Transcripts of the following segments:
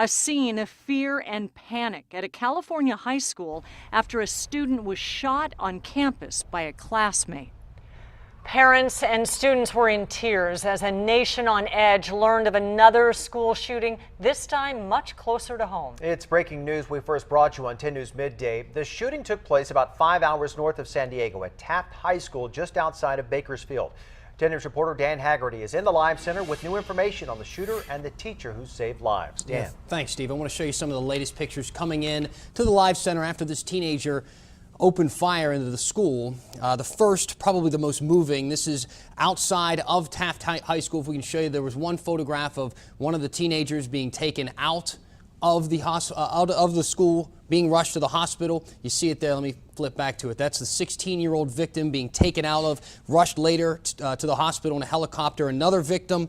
A scene of fear and panic at a California high school after a student was shot on campus by a classmate. Parents and students were in tears as a nation on edge learned of another school shooting, this time much closer to home. It's breaking news we first brought you on 10 News Midday. The shooting took place about 5 hours north of San Diego at Taft High School just outside of Bakersfield. 10 News reporter Dan Haggerty is in the live center with new information on the shooter and the teacher who saved lives. Dan. Yeah, thanks, Steve. I want to show you some of the latest pictures coming in to the live center after this teenager opened fire into the school. The first, probably the most moving. This is outside of Taft High School. If we can show you, there was one photograph of one of the teenagers being taken out of the school, being rushed to the hospital. You see it there. Let me flip back to it. That's the 16-year-old victim being taken out of, rushed later to the hospital in a helicopter. Another victim.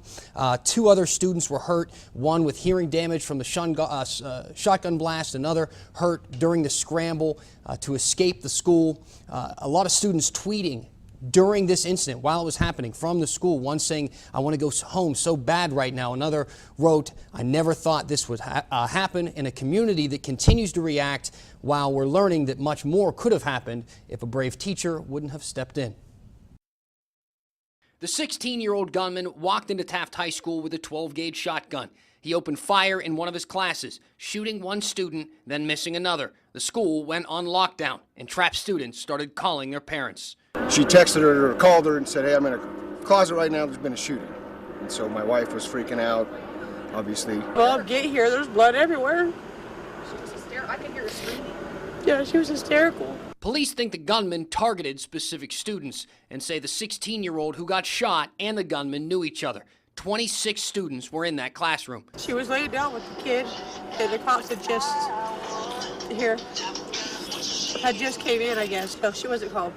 Two other students were hurt, one with hearing damage from the shotgun blast, another hurt during the scramble to escape the school. A lot of students tweeting during this incident while it was happening from the school. One saying, "I want to go home so bad right now." Another wrote, "I never thought this would happen," in a community that continues to react while we're learning that much more could have happened if a brave teacher wouldn't have stepped in. The 16-year-old gunman walked into Taft High School with a 12-gauge shotgun. He opened fire in one of his classes, shooting one student, then missing another. The school went on lockdown, and trapped students started calling their parents. She texted her or called her and said, "Hey, I'm in a closet right now, there's been a shooting." And so my wife was freaking out, obviously. Well, get here, there's blood everywhere. She was hysterical. I could hear her screaming. Yeah, she was hysterical. Police think the gunman targeted specific students and say the 16-year-old who got shot and the gunman knew each other. 26 students were in that classroom. She was laying down with the kid, and the cops had just came in, I guess. No, she wasn't home.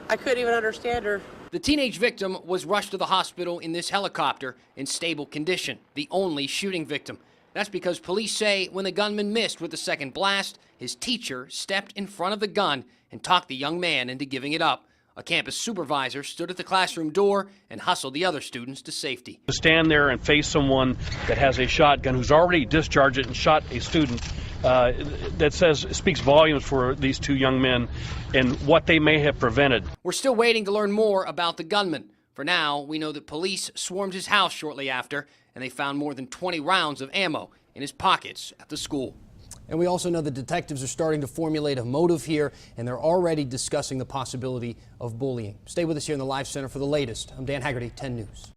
I couldn't even understand her. The teenage victim was rushed to the hospital in this helicopter in stable condition, the only shooting victim. That's because police say when the gunman missed with the second blast, his teacher stepped in front of the gun and talked the young man into giving it up. A campus supervisor stood at the classroom door and hustled the other students to safety. To stand there and face someone that has a shotgun who's already discharged it and shot a student, speaks volumes for these two young men and what they may have prevented. We're still waiting to learn more about the gunman. For now, we know that police swarmed his house shortly after, and they found more than 20 rounds of ammo in his pockets at the school. And we also know the detectives are starting to formulate a motive here, and they're already discussing the possibility of bullying. Stay with us here in the Live Center for the latest. I'm Dan Haggerty, 10 News.